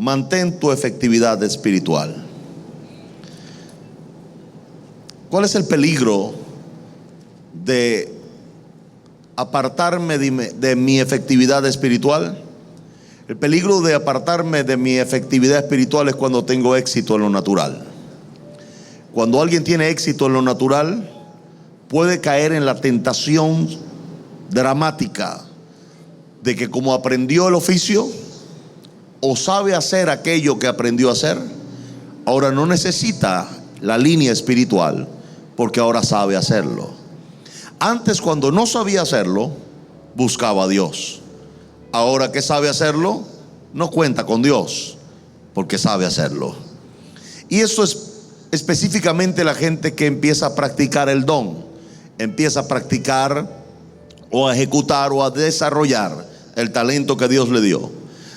mantén tu efectividad espiritual. ¿Cuál es el peligro de apartarme de mi efectividad espiritual? El peligro de apartarme de mi efectividad espiritual es cuando tengo éxito en lo natural. Cuando alguien tiene éxito en lo natural, puede caer en la tentación dramática de que, como aprendió el oficio o sabe hacer aquello que aprendió a hacer, ahora no necesita la línea espiritual porque ahora sabe hacerlo. Antes, cuando no sabía hacerlo, buscaba a Dios. Ahora que sabe hacerlo, no cuenta con Dios porque sabe hacerlo. Y eso es específicamente la gente que empieza a practicar el don, empieza a practicar o a ejecutar o a desarrollar el talento que Dios le dio.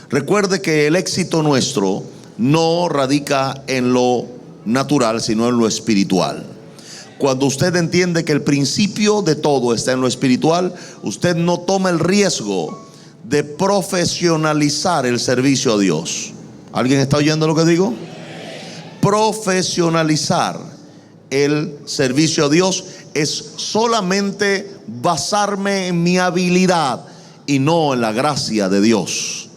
Recuerde que el éxito nuestro no radica en lo natural, sino en lo espiritual. Cuando usted entiende que el principio de todo está en lo espiritual, usted no toma el riesgo de profesionalizar el servicio a Dios. ¿Alguien está oyendo lo que digo? Profesionalizar el servicio a Dios es solamente basarme en mi habilidad y no en la gracia de Dios.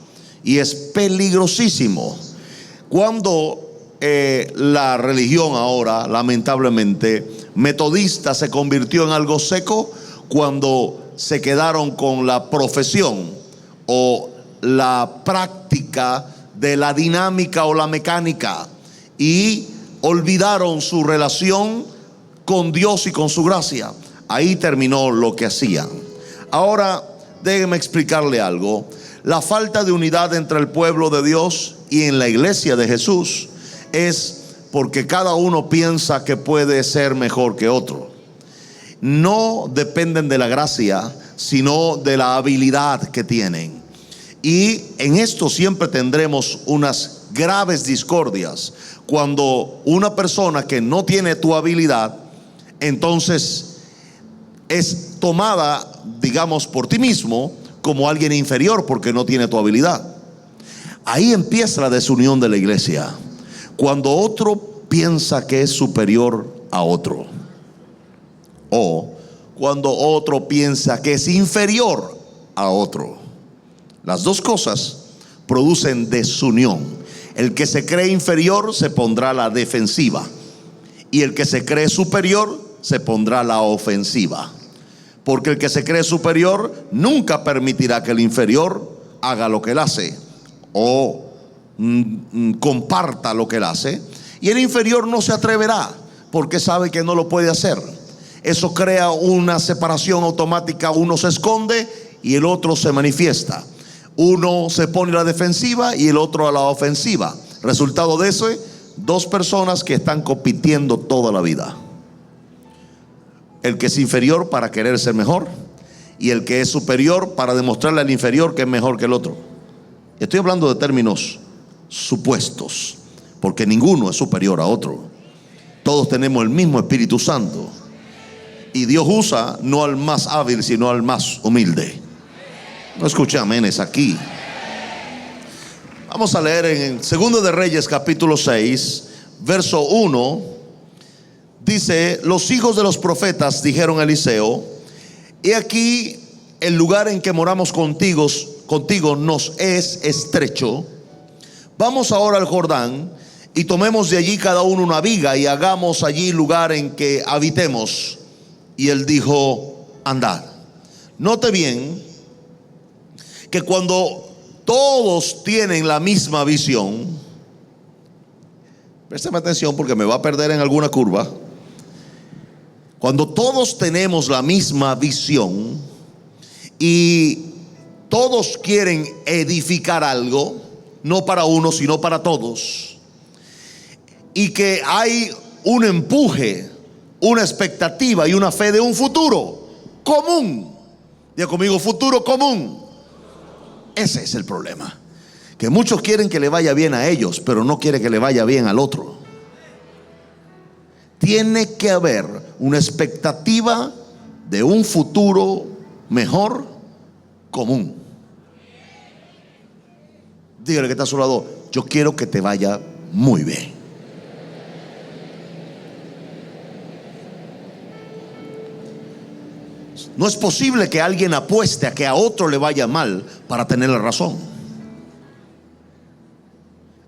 Y es peligrosísimo. Cuando la religión ahora, lamentablemente, metodista se convirtió en algo seco, cuando se quedaron con la profesión o la práctica de la dinámica o la mecánica y olvidaron su relación con Dios y con su gracia. Ahí terminó lo que hacían. Ahora déjeme explicarle algo. La falta de unidad entre el pueblo de Dios y en la iglesia de Jesús es porque cada uno piensa que puede ser mejor que otro. No dependen de la gracia, sino de la habilidad que tienen. Y en esto siempre tendremos unas graves discordias. Cuando una persona que no tiene tu habilidad, entonces es tomada, digamos, por ti mismo como alguien inferior porque no tiene tu habilidad. Ahí empieza la desunión de la iglesia. Cuando otro piensa que es superior a otro, o cuando otro piensa que es inferior a otro. Las dos cosas producen desunión. El que se cree inferior se pondrá a la defensiva, y el que se cree superior se pondrá a la ofensiva. Porque el que se cree superior nunca permitirá que el inferior haga lo que él hace o comparta lo que él hace, y el inferior no se atreverá porque sabe que no lo puede hacer. Eso crea una separación automática. Uno se esconde y el otro se manifiesta. Uno se pone a la defensiva y el otro a la ofensiva. Resultado de eso, dos personas que están compitiendo toda la vida. El que es inferior para querer ser mejor, y el que es superior para demostrarle al inferior que es mejor que el otro. Estoy hablando de términos supuestos, porque ninguno es superior a otro. Todos tenemos el mismo Espíritu Santo, y Dios usa no al más hábil, sino al más humilde. No escuché amenes aquí. Vamos a leer en 2 de Reyes capítulo 6 verso 1. Dice: los hijos de los profetas dijeron a Eliseo: he aquí el lugar en que moramos contigo nos es estrecho. Vamos ahora al Jordán y tomemos de allí cada uno una viga y hagamos allí lugar en que habitemos. Y él dijo: andad. Note bien que cuando todos tienen la misma visión, préstame atención porque me va a perder en alguna curva. Cuando todos tenemos la misma visión y todos quieren edificar algo, no para uno sino para todos, y que hay un empuje, una expectativa y una fe de un futuro común. Diga conmigo: futuro común. Ese es el problema, que muchos quieren que le vaya bien a ellos, pero no quieren que le vaya bien al otro. Tiene que haber una expectativa de un futuro mejor común. Dígale que está a su lado: yo quiero que te vaya muy bien. No es posible que alguien apueste a que a otro le vaya mal para tener la razón.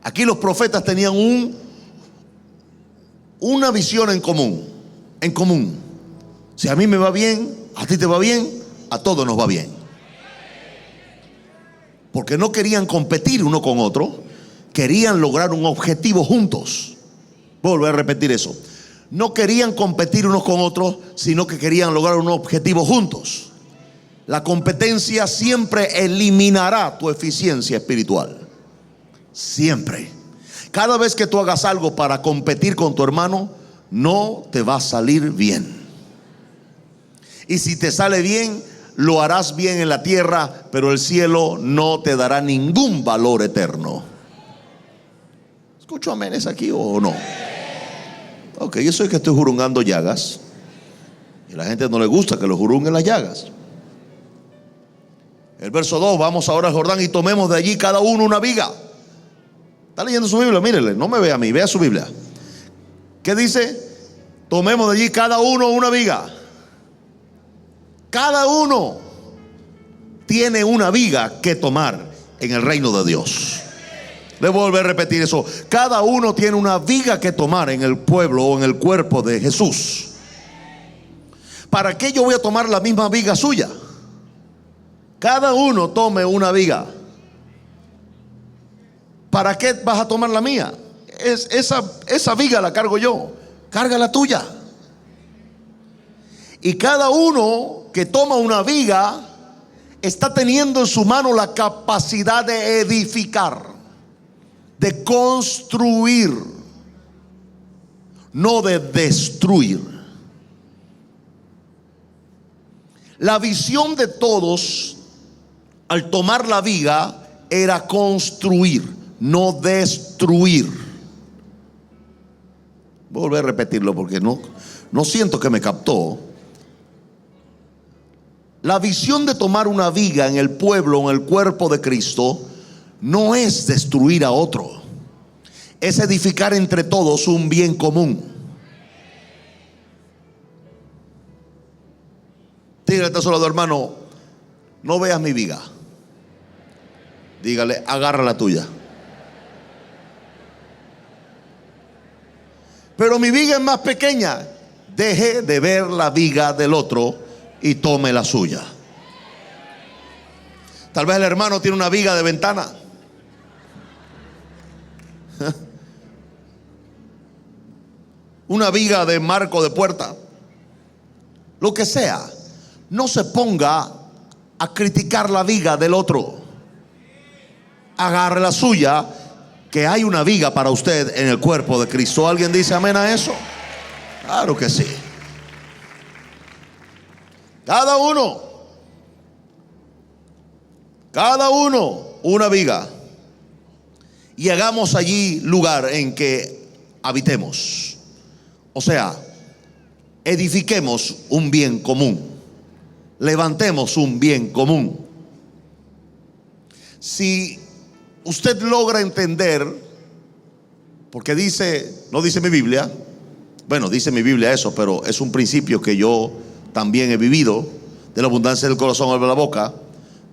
Aquí los profetas tenían una visión en común. En común. Si a mí me va bien, a ti te va bien, a todos nos va bien. Porque no querían competir uno con otro, querían lograr un objetivo juntos. Voy a volver a repetir eso. No querían competir unos con otros, sino que querían lograr un objetivo juntos. La competencia siempre eliminará tu eficiencia espiritual. Siempre. Cada vez que tú hagas algo para competir con tu hermano, no te va a salir bien. Y si te sale bien, lo harás bien en la tierra, pero el cielo no te dará ningún valor eterno. ¿Escucho aménes aquí o no? Ok, yo soy que estoy jurungando llagas. Y a la gente no le gusta que lo jurunguen las llagas. El verso 2, vamos ahora al Jordán y tomemos de allí cada uno una viga. ¿Está leyendo su Biblia? Mírele, no me vea a mí, vea su Biblia. ¿Qué dice? Tomemos de allí cada uno una viga. Cada uno tiene una viga que tomar en el reino de Dios. Le voy a volver a repetir eso. Cada uno tiene una viga que tomar en el pueblo o en el cuerpo de Jesús. ¿Para qué yo voy a tomar la misma viga suya? Cada uno tome una viga. ¿Para qué vas a tomar la mía? Esa viga la cargo yo. Carga la tuya. Y cada uno que toma una viga está teniendo en su mano la capacidad de edificar, de construir, no de destruir. La visión de todos al tomar la viga era construir, no destruir. Voy a volver a repetirlo porque no siento que me captó. La visión de tomar una viga en el pueblo, en el cuerpo de Cristo, no es destruir a otro, es edificar entre todos un bien común. Dígale a solo, hermano, no veas mi viga. Dígale, agarra la tuya. Pero mi viga es más pequeña. Deje de ver la viga del otro y tome la suya. Tal vez el hermano tiene una viga de ventana. Una viga de marco de puerta. Lo que sea. No se ponga a criticar la viga del otro. Agarre la suya, que hay una viga para usted en el cuerpo de Cristo. ¿Alguien dice amén a eso? Claro que sí. Cada uno una viga, y hagamos allí lugar en que habitemos. O sea, edifiquemos un bien común. Levantemos un bien común. Si usted logra entender, porque dice, no dice mi Biblia, bueno, dice mi Biblia eso, pero es un principio que yo también he vivido. De la abundancia del corazón habla la boca.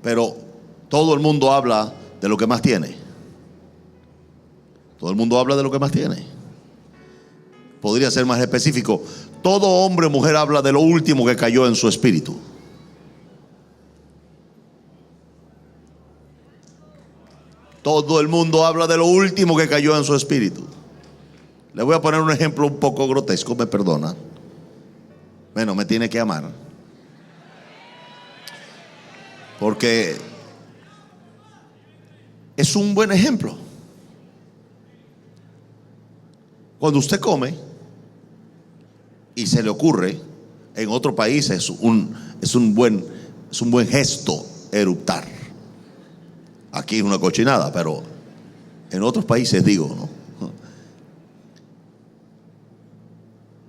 Pero todo el mundo habla de lo que más tiene. Todo el mundo habla de lo que más tiene. Podría ser más específico. Todo hombre o mujer habla de lo último que cayó en su espíritu. Todo el mundo habla de lo último que cayó en su espíritu. Le voy a poner un ejemplo un poco grotesco, me perdona. Bueno, me tiene que amar. Porque es un buen ejemplo. Cuando usted come y se le ocurre, en otro país es un buen gesto eruptar. Aquí es una cochinada, pero en otros países digo, ¿no?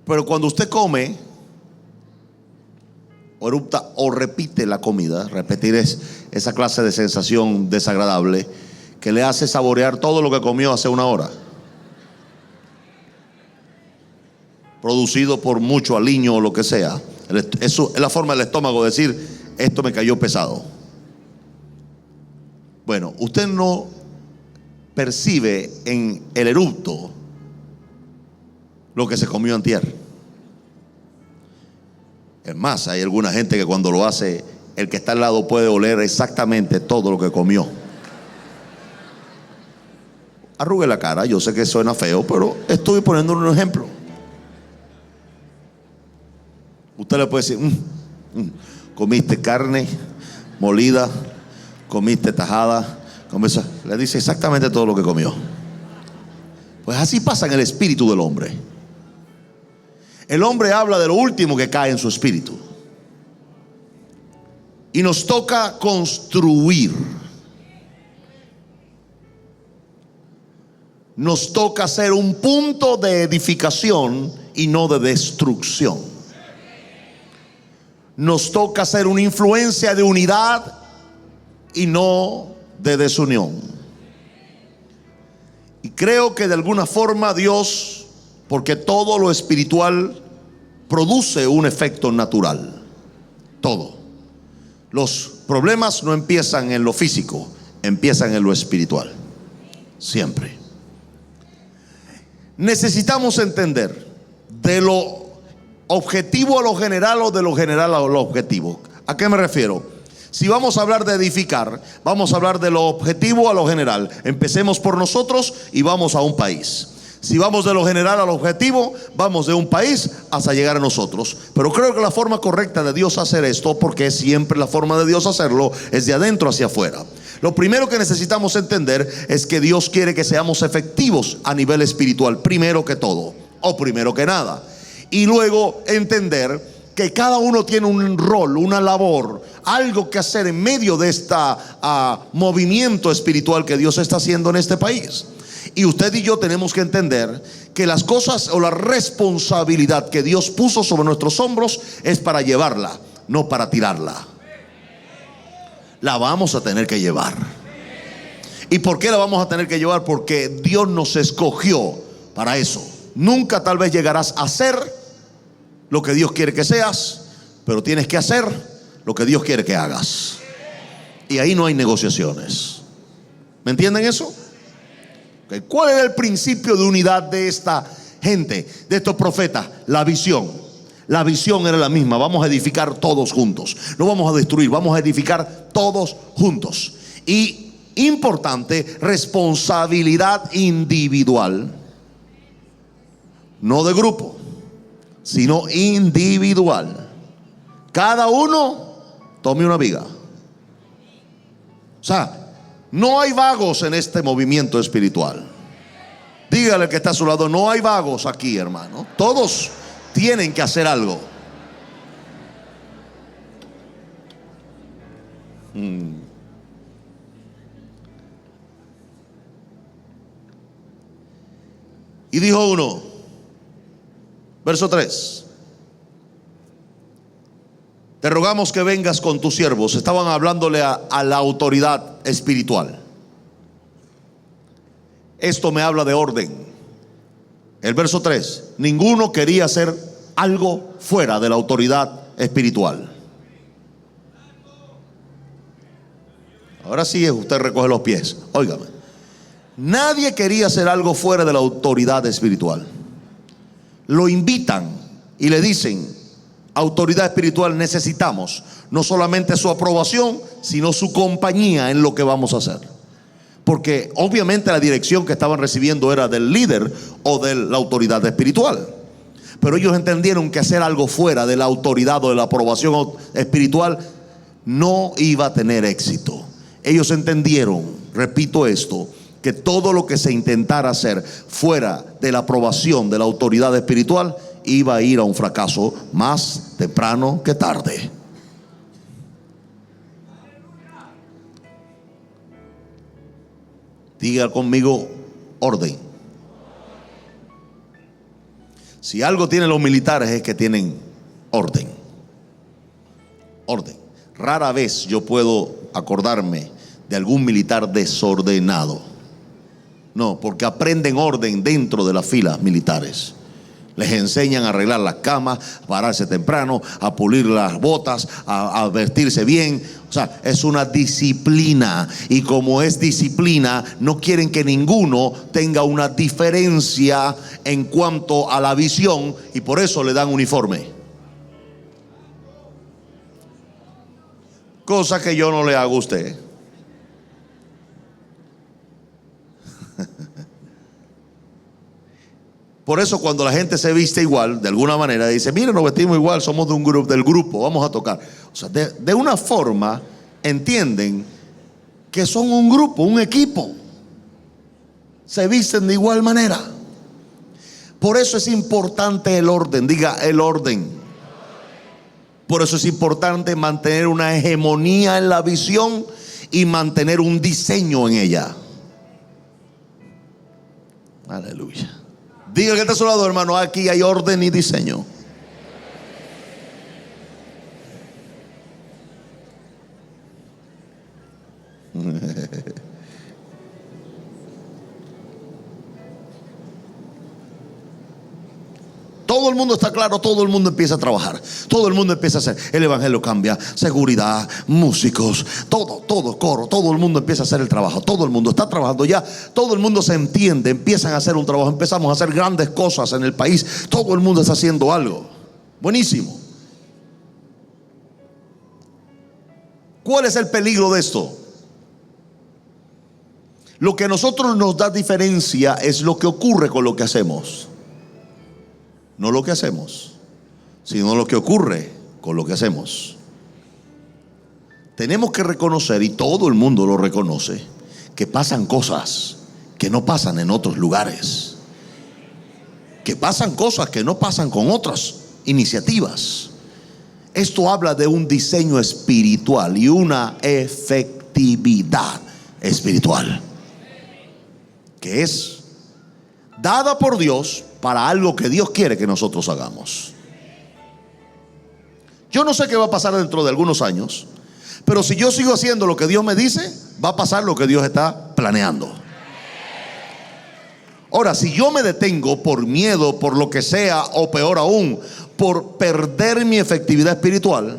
Pero cuando usted come o erupta o repite la comida, repetir es esa clase de sensación desagradable que le hace saborear todo lo que comió hace una hora, producido por mucho aliño o lo que sea. Eso es la forma del estómago de decir: esto me cayó pesado. Bueno, usted no percibe en el eructo lo que se comió antier. Es más, hay alguna gente que cuando lo hace, el que está al lado puede oler exactamente todo lo que comió. Arrugue la cara, yo sé que suena feo, pero estoy poniendo un ejemplo. Usted le puede decir: comiste carne molida, comiste tajada, le dice exactamente todo lo que comió. Pues así pasa en el espíritu del hombre. El hombre habla de lo último que cae en su espíritu. Y nos toca construir. Nos toca ser un punto de edificación y no de destrucción. Nos toca ser una influencia de unidad y no de desunión. Y creo que de alguna forma Dios, porque todo lo espiritual produce un efecto natural. Todo. Los problemas no empiezan en lo físico, empiezan en lo espiritual. Siempre. Necesitamos entender de lo objetivo a lo general o de lo general a lo objetivo. ¿A qué me refiero? Si vamos a hablar de edificar, vamos a hablar de lo objetivo a lo general. Empecemos por nosotros y vamos a un país. Si vamos de lo general al objetivo, vamos de un país hasta llegar a nosotros. Pero creo que la forma correcta de Dios hacer esto, porque siempre la forma de Dios hacerlo es de adentro hacia afuera. Lo primero que necesitamos entender es que Dios quiere que seamos efectivos a nivel espiritual, primero que todo, o primero que nada. Y luego entender que cada uno tiene un rol, una labor, algo que hacer en medio de este movimiento espiritual que Dios está haciendo en este país. Y usted y yo tenemos que entender que las cosas o la responsabilidad que Dios puso sobre nuestros hombros es para llevarla, no para tirarla. La vamos a tener que llevar. ¿Y por qué la vamos a tener que llevar? Porque Dios nos escogió para eso. Nunca tal vez llegarás a ser lo que Dios quiere que seas, pero tienes que hacer lo que Dios quiere que hagas. Y ahí no hay negociaciones. ¿Me entienden eso? Okay. ¿Cuál era el principio de unidad de esta gente, de estos profetas? La visión. La visión era la misma: vamos a edificar todos juntos, no vamos a destruir, vamos a edificar todos juntos. Y importante, responsabilidad individual, no de grupo, sino individual. Cada uno tome una viga. O sea, no hay vagos en este movimiento espiritual. Dígale al que está a su lado: no hay vagos aquí, hermano. Todos tienen que hacer algo. Y dijo uno, verso 3: te rogamos que vengas con tus siervos. Estaban hablándole a la autoridad espiritual. Esto me habla de orden. El verso 3: ninguno quería hacer algo fuera de la autoridad espiritual. Ahora sí usted recoge los pies. Óigame. Nadie quería hacer algo fuera de la autoridad espiritual. Lo invitan y le dicen: autoridad espiritual, necesitamos no solamente su aprobación, sino su compañía en lo que vamos a hacer. Porque obviamente la dirección que estaban recibiendo era del líder o de la autoridad espiritual. Pero ellos entendieron que hacer algo fuera de la autoridad o de la aprobación espiritual no iba a tener éxito. Ellos entendieron, repito esto, que todo lo que se intentara hacer fuera de la aprobación de la autoridad espiritual iba a ir a un fracaso más temprano que tarde. Diga conmigo: orden. Si algo tienen los militares es que tienen orden. Orden. Rara vez yo puedo acordarme de algún militar desordenado. No, porque aprenden orden dentro de las filas militares. Les enseñan a arreglar las camas, a pararse temprano, a pulir las botas, a vestirse bien. O sea, es una disciplina. Y como es disciplina, no quieren que ninguno tenga una diferencia en cuanto a la visión, y por eso le dan uniforme. Cosa que yo no le hago a usted. Por eso cuando la gente se viste igual, de alguna manera, dice, mira, nos vestimos igual, somos de un grupo, del grupo, vamos a tocar. O sea, de una forma entienden que son un grupo, un equipo. Se visten de igual manera. Por eso es importante el orden, diga el orden. Por eso es importante mantener una hegemonía en la visión y mantener un diseño en ella. Aleluya. Diga que está a su lado, hermano, aquí hay orden y diseño. Todo el mundo está claro, todo el mundo empieza a trabajar, todo el mundo empieza a hacer, el evangelio cambia, seguridad, músicos, todo, coro, todo el mundo empieza a hacer el trabajo, todo el mundo está trabajando ya, todo el mundo se entiende, empiezan a hacer un trabajo, empezamos a hacer grandes cosas en el país, todo el mundo está haciendo algo, buenísimo. ¿Cuál es el peligro de esto? Lo que a nosotros nos da diferencia es lo que ocurre con lo que hacemos. No lo que hacemos, sino lo que ocurre con lo que hacemos. Tenemos que reconocer, y todo el mundo lo reconoce, que pasan cosas que no pasan en otros lugares, que pasan cosas que no pasan con otras iniciativas. Esto habla de un diseño espiritual y una efectividad espiritual que es dada por Dios para algo que Dios quiere que nosotros hagamos. Yo no sé qué va a pasar dentro de algunos años, pero si yo sigo haciendo lo que Dios me dice, va a pasar lo que Dios está planeando. Ahora, si yo me detengo por miedo, por lo que sea, o peor aún, por perder mi efectividad espiritual,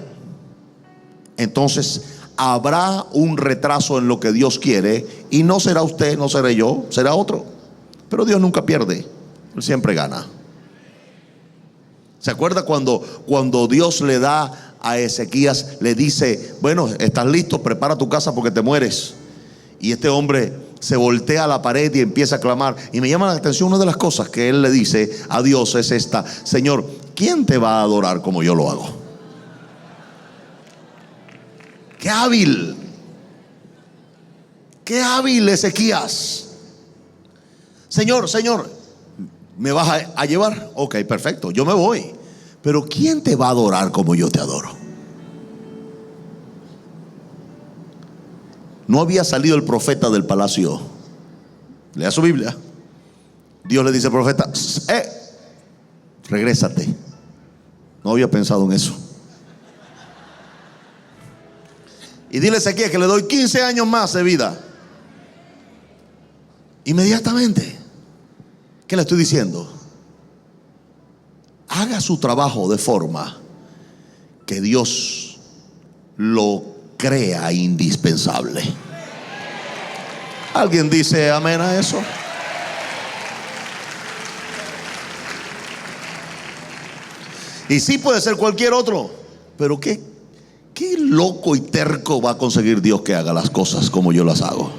entonces habrá un retraso en lo que Dios quiere, y no será usted, no seré yo, será otro. Pero Dios nunca pierde, Él siempre gana. ¿Se acuerda cuando Dios le da a Ezequías, le dice, bueno, estás listo, prepara tu casa porque te mueres? Y este hombre se voltea a la pared y empieza a clamar. Y me llama la atención, una de las cosas que él le dice a Dios es esta: Señor, ¿quién te va a adorar como yo lo hago? ¡Qué hábil! ¡Qué hábil Ezequías! Señor, ¿me vas a llevar? Ok, perfecto, yo me voy. Pero ¿quién te va a adorar como yo te adoro? No había salido el profeta del palacio. Lea su Biblia. Dios le dice al profeta: regrésate. No había pensado en eso. Y dile a Ezequiel que le doy 15 años más de vida. Inmediatamente. ¿Qué le estoy diciendo? Haga su trabajo de forma que Dios lo crea indispensable. ¿Alguien dice amén a eso? Y sí, puede ser cualquier otro, pero qué loco y terco va a conseguir Dios que haga las cosas como yo las hago.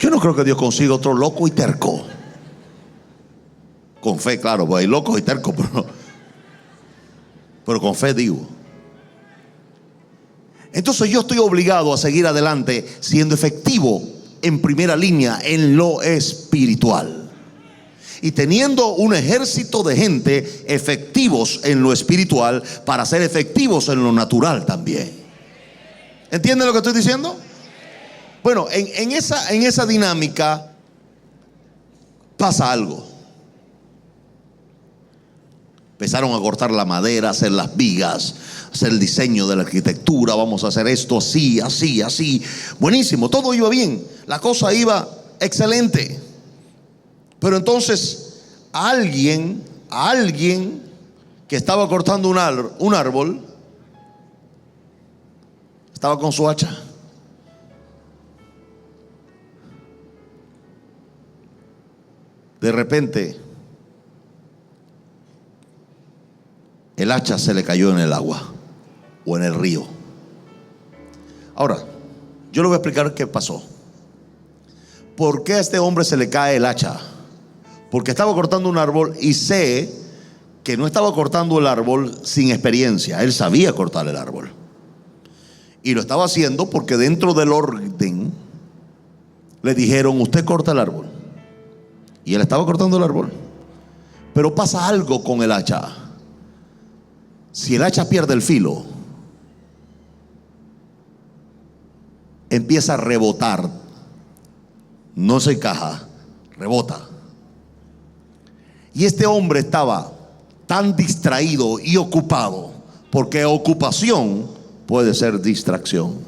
Yo no creo que Dios consiga otro loco y terco. Con fe, claro, pues hay locos y tercos, pero con fe digo. Entonces yo estoy obligado a seguir adelante siendo efectivo en primera línea en lo espiritual, y teniendo un ejército de gente efectivos en lo espiritual para ser efectivos en lo natural también. ¿Entienden lo que estoy diciendo? Bueno, en esa dinámica pasa algo. Empezaron a cortar la madera, hacer las vigas, hacer el diseño de la arquitectura. Vamos a hacer esto así, así, así. Buenísimo, todo iba bien, la cosa iba excelente. Pero entonces alguien que estaba cortando un árbol, estaba con su hacha. De repente, el hacha se le cayó en el agua o en el río. Ahora, yo le voy a explicar qué pasó. ¿Por qué a este hombre se le cae el hacha? Porque estaba cortando un árbol y sé que no estaba cortando el árbol sin experiencia. Él sabía cortar el árbol. Y lo estaba haciendo porque dentro del orden le dijeron: usted corta el árbol. Y él estaba cortando el árbol. Pero pasa algo con el hacha. Si el hacha pierde el filo, empieza a rebotar. No se encaja, rebota. Y este hombre estaba tan distraído y ocupado, porque ocupación puede ser distracción.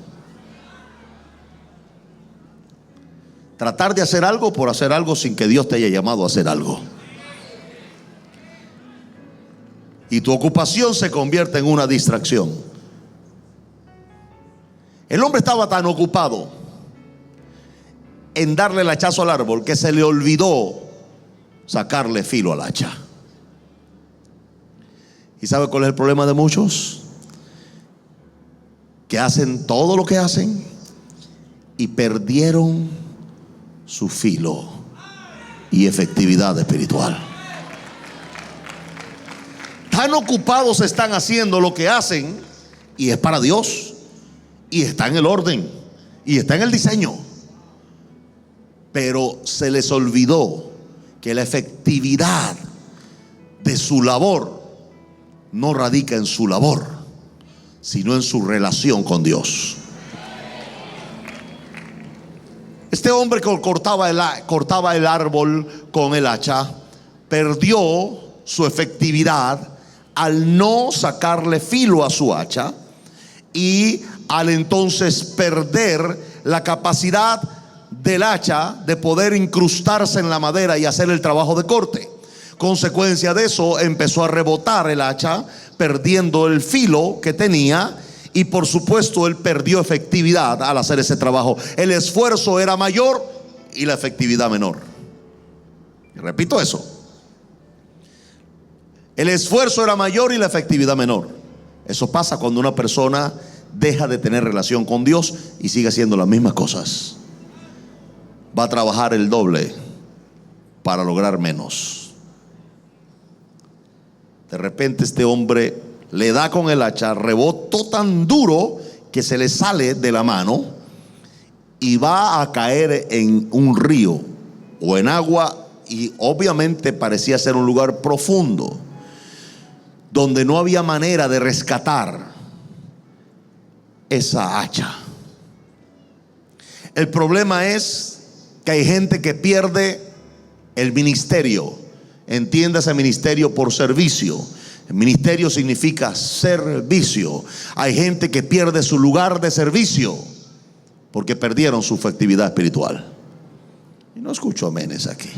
Tratar de hacer algo por hacer algo sin que Dios te haya llamado a hacer algo. Y tu ocupación se convierte en una distracción. El hombre estaba tan ocupado en darle el hachazo al árbol que se le olvidó sacarle filo al hacha. ¿Y sabe cuál es el problema de muchos? Que hacen todo lo que hacen y perdieron su filo y efectividad espiritual. Tan ocupados están haciendo lo que hacen, y es para Dios, y está en el orden, y está en el diseño, pero se les olvidó que la efectividad de su labor no radica en su labor, sino en su relación con Dios. Este hombre que cortaba el árbol con el hacha perdió su efectividad al no sacarle filo a su hacha, y al entonces perder la capacidad del hacha de poder incrustarse en la madera y hacer el trabajo de corte. Consecuencia de eso, empezó a rebotar el hacha, perdiendo el filo que tenía. Y por supuesto él perdió efectividad al hacer ese trabajo. El esfuerzo era mayor y la efectividad menor. Y repito eso. El esfuerzo era mayor y la efectividad menor. Eso pasa cuando una persona deja de tener relación con Dios y sigue haciendo las mismas cosas. Va a trabajar el doble para lograr menos. De repente este hombre le da con el hacha, rebotó tan duro que se le sale de la mano y va a caer en un río o en agua, y obviamente parecía ser un lugar profundo donde no había manera de rescatar esa hacha. El problema es que hay gente que pierde el ministerio. Entiéndase ministerio por servicio. El ministerio significa servicio. Hay gente que pierde su lugar de servicio porque perdieron su efectividad espiritual. Y no escucho amenes aquí.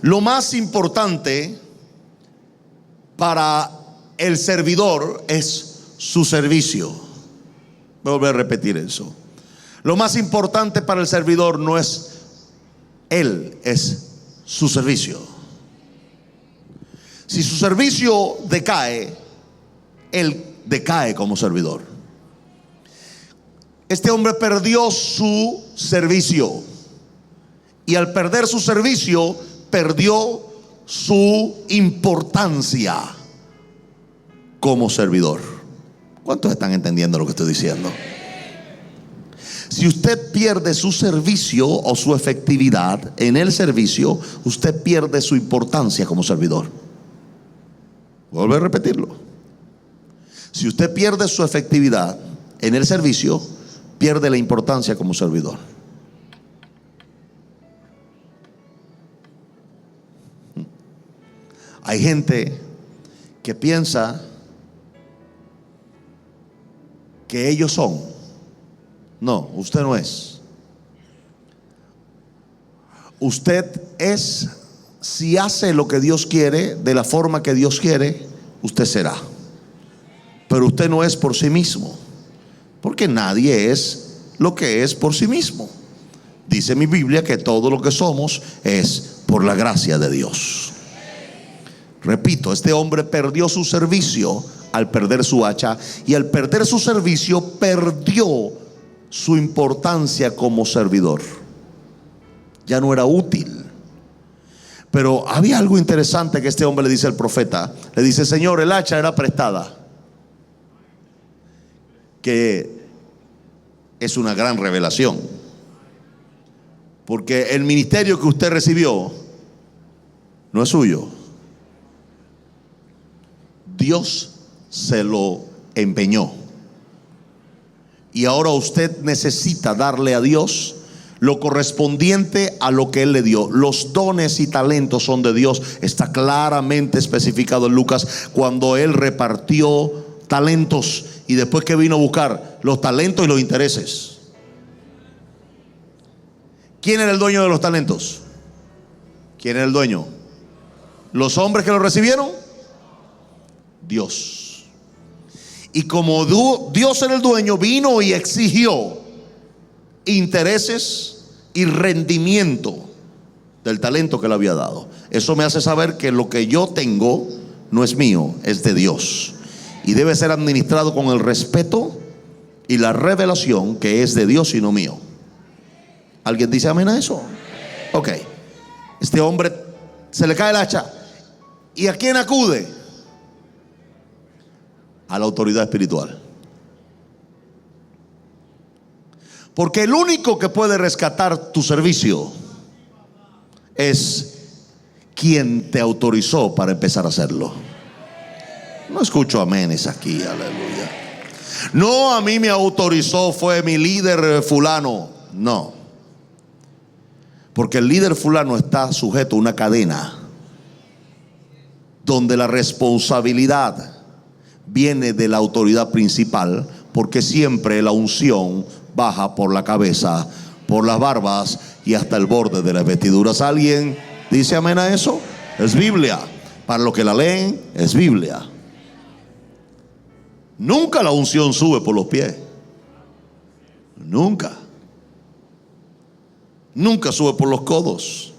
Lo más importante para el servidor es su servicio. Voy a volver a repetir eso. Lo más importante para el servidor no es él, es su servicio. Si su servicio decae, él decae como servidor. Este hombre perdió su servicio, y al perder su servicio perdió su importancia como servidor. ¿Cuántos están entendiendo lo que estoy diciendo? Si usted pierde su servicio o su efectividad en el servicio, usted pierde su importancia como servidor. Voy a volver a repetirlo. Si usted pierde su efectividad en el servicio, pierde la importancia como servidor. Hay gente que piensa que ellos son. No, usted no es. Usted es, si hace lo que Dios quiere, de la forma que Dios quiere, usted será. Pero usted no es por sí mismo, porque nadie es lo que es por sí mismo. Dice mi Biblia que todo lo que somos es por la gracia de Dios. Repito, este hombre perdió su servicio al perder su hacha, y al perder su servicio perdió su importancia como servidor. Ya no era útil. Pero había algo interesante que este hombre le dice al profeta. Le dice: Señor, el hacha era prestada. Que es una gran revelación, porque el ministerio que usted recibió no es suyo. Dios se lo empeñó, y ahora usted necesita darle a Dios lo correspondiente a lo que Él le dio. Los dones y talentos son de Dios. Está claramente especificado en Lucas, cuando Él repartió talentos y después que vino a buscar los talentos y los intereses. ¿Quién era el dueño de los talentos? ¿Quién era el dueño? ¿Los hombres que lo recibieron? Dios. Y como Dios era el dueño, vino y exigió intereses y rendimiento del talento que le había dado. Eso me hace saber que lo que yo tengo no es mío, es de Dios, y debe ser administrado con el respeto y la revelación que es de Dios y no mío. ¿Alguien dice amén a eso? Ok. Este hombre se le cae el hacha, ¿y a quién acude? A la autoridad espiritual. Porque el único que puede rescatar tu servicio es quien te autorizó para empezar a hacerlo. No escucho amenes aquí, aleluya. No, a mí me autorizó, fue mi líder fulano. No, porque el líder fulano está sujeto a una cadena donde la responsabilidad viene de la autoridad principal, porque siempre la unción baja por la cabeza, por las barbas y hasta el borde de las vestiduras. ¿Alguien dice amén a eso? Es Biblia. Para los que la leen, es Biblia. Nunca la unción sube por los pies. Nunca. Nunca sube por los codos.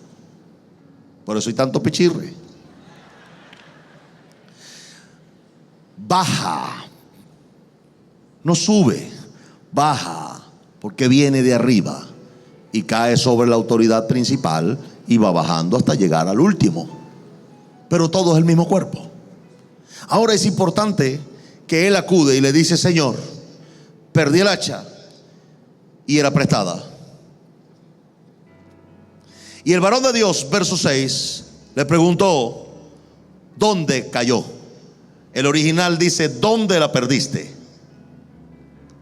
Por eso hay tanto pichirre. Baja. No sube, baja, porque viene de arriba y cae sobre la autoridad principal y va bajando hasta llegar al último. Pero todo es el mismo cuerpo. Ahora es importante que él acude y le dice: Señor, perdí el hacha y era prestada. Y el varón de Dios, verso 6, le preguntó: ¿dónde cayó? El original dice: ¿dónde la perdiste?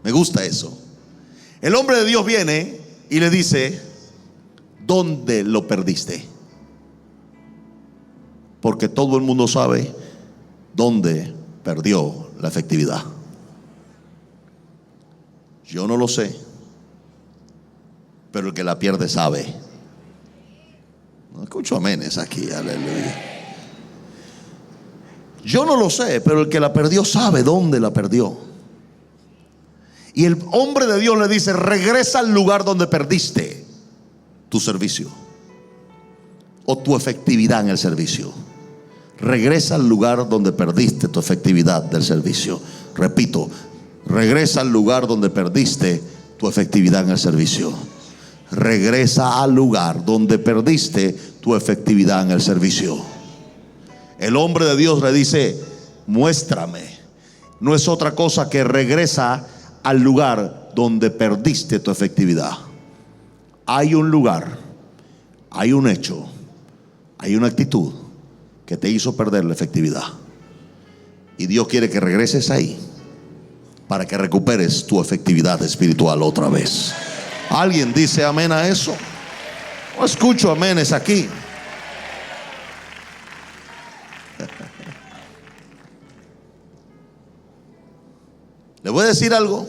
Me gusta eso. El hombre de Dios viene y le dice: ¿dónde lo perdiste? Porque todo el mundo sabe dónde perdió la efectividad. Yo no lo sé, pero el que la pierde sabe. No escucho amenes aquí, aleluya. Yo no lo sé, pero el que la perdió sabe dónde la perdió. Y el hombre de Dios le dice: regresa al lugar donde perdiste tu servicio o tu efectividad en el servicio. Regresa al lugar donde perdiste tu efectividad del servicio. Repito, regresa al lugar donde perdiste tu efectividad en el servicio. Regresa al lugar donde perdiste tu efectividad en el servicio. El hombre de Dios le dice: muéstrame. No es otra cosa que regresa al lugar donde perdiste tu efectividad. Hay un lugar, hay un hecho, hay una actitud que te hizo perder la efectividad, y Dios quiere que regreses ahí para que recuperes tu efectividad espiritual otra vez. ¿Alguien dice amén a eso? No escucho amenes aquí. voy a decir algo.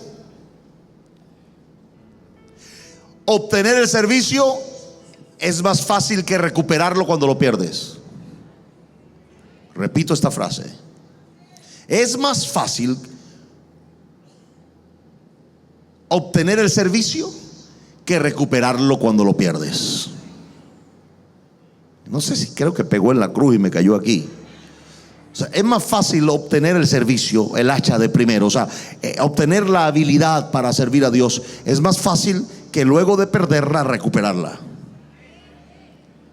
Obtener el servicio es más fácil que recuperarlo cuando lo pierdes. Repito esta frase. Es más fácil obtener el servicio que recuperarlo cuando lo pierdes. No sé si creo que pegó en la cruz y me cayó aquí. O sea, es más fácil obtener el servicio, el hacha de primero, o sea, obtener la habilidad para servir a Dios. Es más fácil que luego de perderla, recuperarla.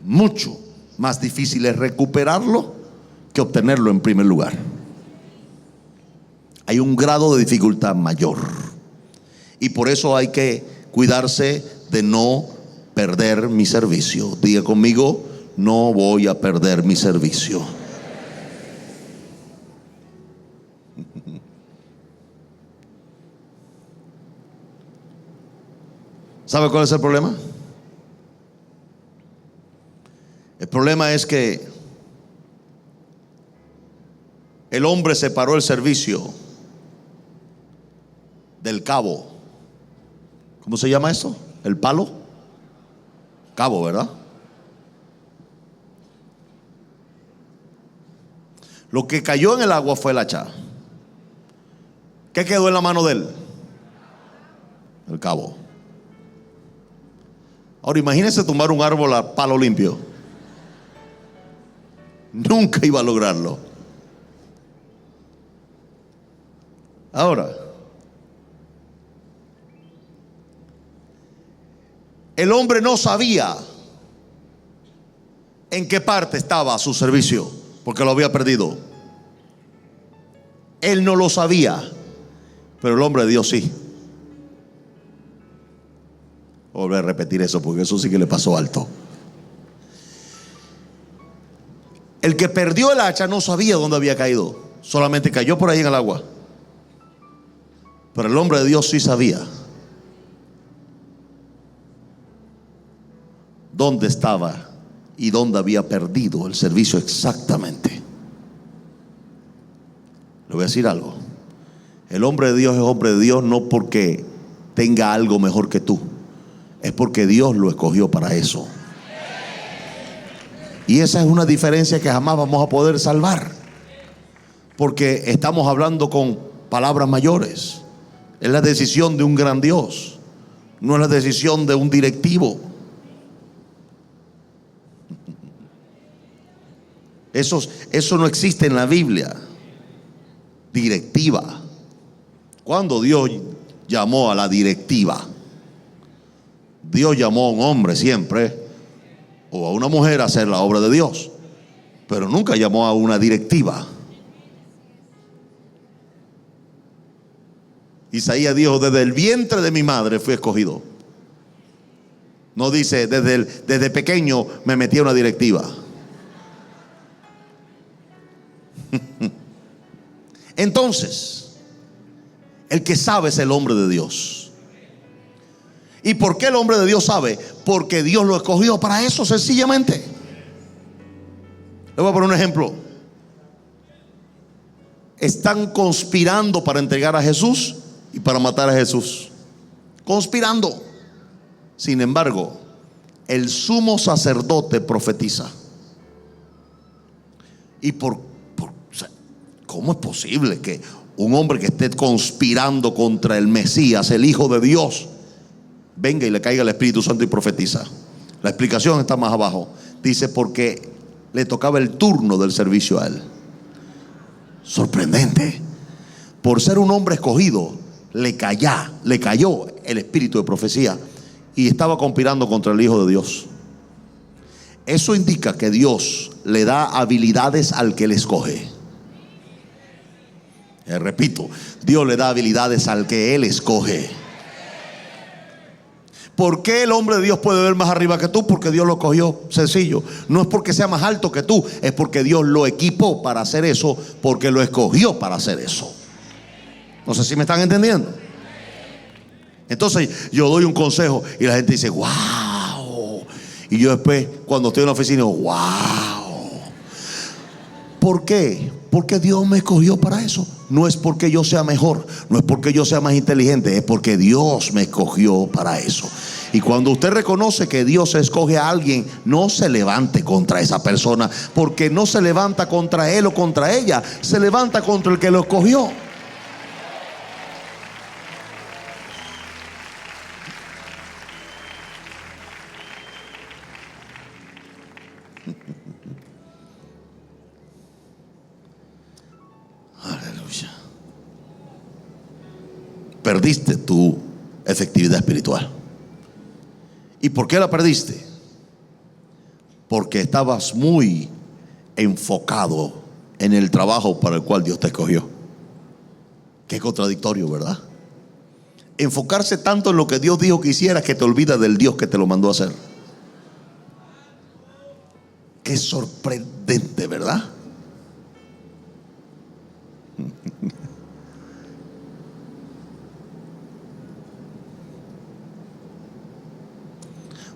Mucho más difícil es recuperarlo que obtenerlo en primer lugar. Hay un grado de dificultad mayor. Y por eso hay que cuidarse de no perder mi servicio. Diga conmigo: no voy a perder mi servicio. ¿Sabe cuál es el problema? El problema es que el hombre separó el servicio del cabo. ¿Cómo se llama eso? ¿El palo? Cabo, ¿verdad? Lo que cayó en el agua fue el hacha. ¿Qué quedó en la mano de él? El cabo. Ahora imagínese tumbar un árbol a palo limpio. Nunca iba a lograrlo. Ahora, el hombre no sabía en qué parte estaba su servicio, porque lo había perdido. Él no lo sabía, pero el hombre de Dios sí. Voy a repetir eso porque eso sí que le pasó alto. El que perdió el hacha no sabía dónde había caído, solamente cayó por ahí en el agua. Pero el hombre de Dios sí sabía dónde estaba y dónde había perdido el servicio exactamente. Le voy a decir algo. El hombre de Dios es hombre de Dios no porque tenga algo mejor que tú, es porque Dios lo escogió para eso. Y esa es una diferencia que jamás vamos a poder salvar, porque estamos hablando con palabras mayores. Es la decisión de un gran Dios, no es la decisión de un directivo. Eso no existe en la Biblia. Directiva. ¿Cuándo Dios llamó a la directiva? Dios llamó a un hombre siempre, o a una mujer, a hacer la obra de Dios, pero nunca llamó a una directiva. Isaías dijo: desde el vientre de mi madre fui escogido. No dice desde pequeño me metí a una directiva. Entonces, el que sabe es el hombre de Dios. ¿Y por qué el hombre de Dios sabe? Porque Dios lo escogió para eso, sencillamente. Le voy a poner un ejemplo. Están conspirando para entregar a Jesús y para matar a Jesús. Conspirando. Sin embargo, el sumo sacerdote profetiza. Y ¿cómo es posible que un hombre que esté conspirando contra el Mesías, el Hijo de Dios, venga y le caiga el Espíritu Santo y profetiza? La explicación está más abajo. Dice: porque le tocaba el turno del servicio a él. Sorprendente. Por ser un hombre escogido, le cayó el espíritu de profecía y estaba conspirando contra el Hijo de Dios. Eso indica que Dios le da habilidades al que le escoge. Repito, Dios le da habilidades al que Él escoge. ¿Por qué el hombre de Dios puede ver más arriba que tú? Porque Dios lo cogió. Sencillo. No es porque sea más alto que tú, es porque Dios lo equipó para hacer eso, porque lo escogió para hacer eso. No sé si me están entendiendo. Entonces yo doy un consejo y la gente dice: wow. Y yo después, cuando estoy en la oficina, digo: wow. ¿por qué? Porque Dios me escogió para eso. No es porque yo sea mejor, no es porque yo sea más inteligente, es porque Dios me escogió para eso. Y cuando usted reconoce que Dios escoge a alguien, no se levante contra esa persona, porque no se levanta contra él o contra ella, se levanta contra el que lo escogió. Aleluya. Perdiste tu efectividad espiritual. ¿Y por qué la perdiste? Porque estabas muy enfocado en el trabajo para el cual Dios te escogió. Qué contradictorio, ¿verdad? Enfocarse tanto en lo que Dios dijo que hicieras que te olvidas del Dios que te lo mandó a hacer. Qué sorprendente, ¿verdad?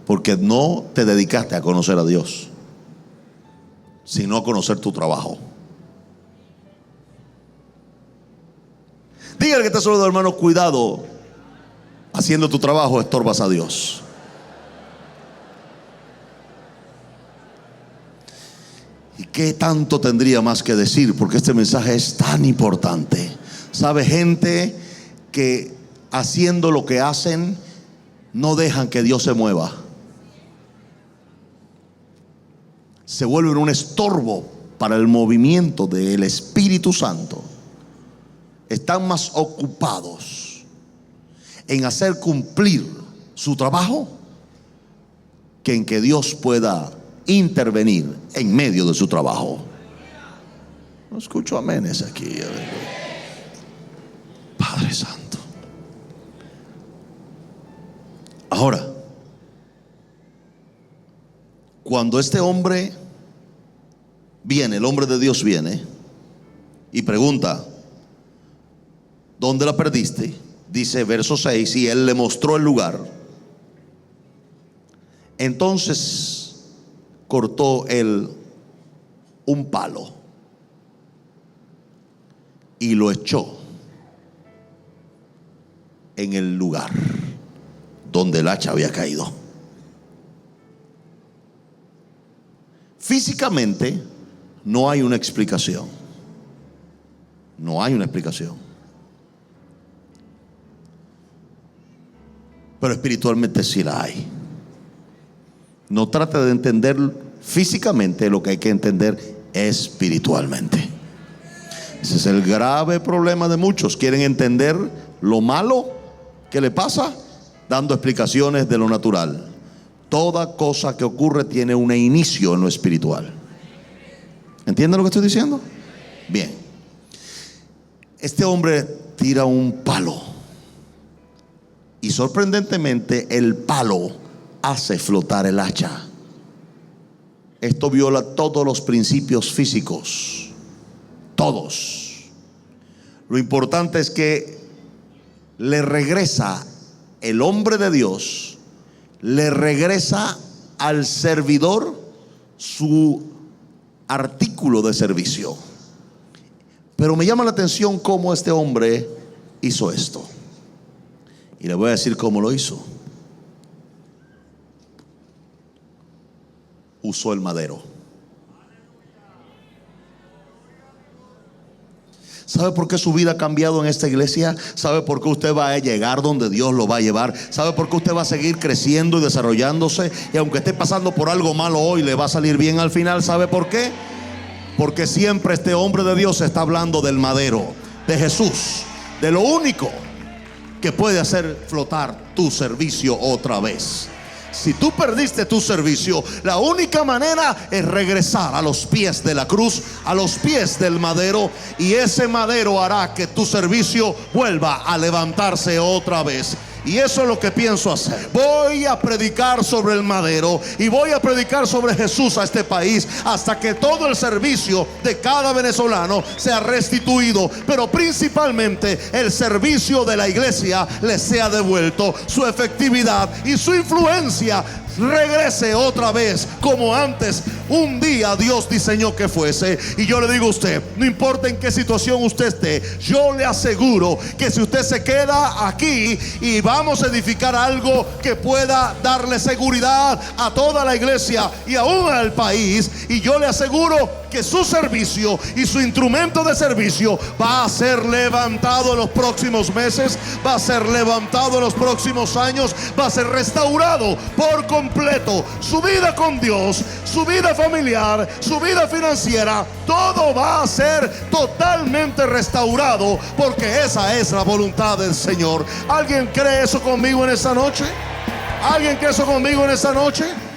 Porque no te dedicaste a conocer a Dios, sino a conocer tu trabajo. Dígale que está solo, hermano, cuidado, haciendo tu trabajo estorbas a Dios. ¿Y qué tanto tendría más que decir? Porque este mensaje es tan importante. ¿Sabe? Gente que haciendo lo que hacen no dejan que Dios se mueva. Se vuelven un estorbo para el movimiento del Espíritu Santo. Están más ocupados en hacer cumplir su trabajo que en que Dios pueda intervenir en medio de su trabajo. No escucho amenes aquí. Padre Santo. Ahora, cuando este hombre viene, el hombre de Dios viene y pregunta: ¿dónde la perdiste? Dice verso 6, y él le mostró el lugar. Entonces cortó él un palo y lo echó en el lugar donde el hacha había caído. Físicamente no hay una explicación. No hay una explicación. Pero espiritualmente sí la hay. No trate de entender físicamente lo que hay que entender espiritualmente. Ese es el grave problema de muchos. Quieren entender lo malo que le pasa dando explicaciones de lo natural. Toda cosa que ocurre tiene un inicio en lo espiritual. ¿Entienden lo que estoy diciendo? Bien. Este hombre tira un palo y sorprendentemente el palo hace flotar el hacha. Esto viola todos los principios físicos. Todos. Lo importante es que le regresa el hombre de Dios, le regresa al servidor su artículo de servicio. Pero me llama la atención cómo este hombre hizo esto. Y le voy a decir cómo lo hizo. Usó el madero. ¿Sabe por qué su vida ha cambiado en esta iglesia? ¿Sabe por qué usted va a llegar donde Dios lo va a llevar? ¿Sabe por qué usted va a seguir creciendo y desarrollándose? Y aunque esté pasando por algo malo hoy, le va a salir bien al final. ¿Sabe por qué? Porque siempre este hombre de Dios está hablando del madero, de Jesús, de lo único que puede hacer flotar tu servicio otra vez. Si tú perdiste tu servicio, la única manera es regresar a los pies de la cruz, a los pies del madero, y ese madero hará que tu servicio vuelva a levantarse otra vez. Y eso es lo que pienso hacer. Voy a predicar sobre el madero y voy a predicar sobre Jesús a este país hasta que todo el servicio de cada venezolano sea restituido, pero principalmente el servicio de la iglesia le sea devuelto, su efectividad y su influencia regrese otra vez como antes un día Dios diseñó que fuese. Y yo le digo a usted, no importa en qué situación usted esté, yo le aseguro que si usted se queda aquí y vamos a edificar algo que pueda darle seguridad a toda la iglesia y aún al país, y yo le aseguro que su servicio y su instrumento de servicio va a ser levantado en los próximos meses, va a ser levantado en los próximos años, va a ser restaurado por completo. Su vida con Dios, su vida familiar, su vida financiera, todo va a ser totalmente restaurado, porque esa es la voluntad del Señor. ¿Alguien cree eso conmigo en esta noche? ¿Alguien cree eso conmigo en esta noche?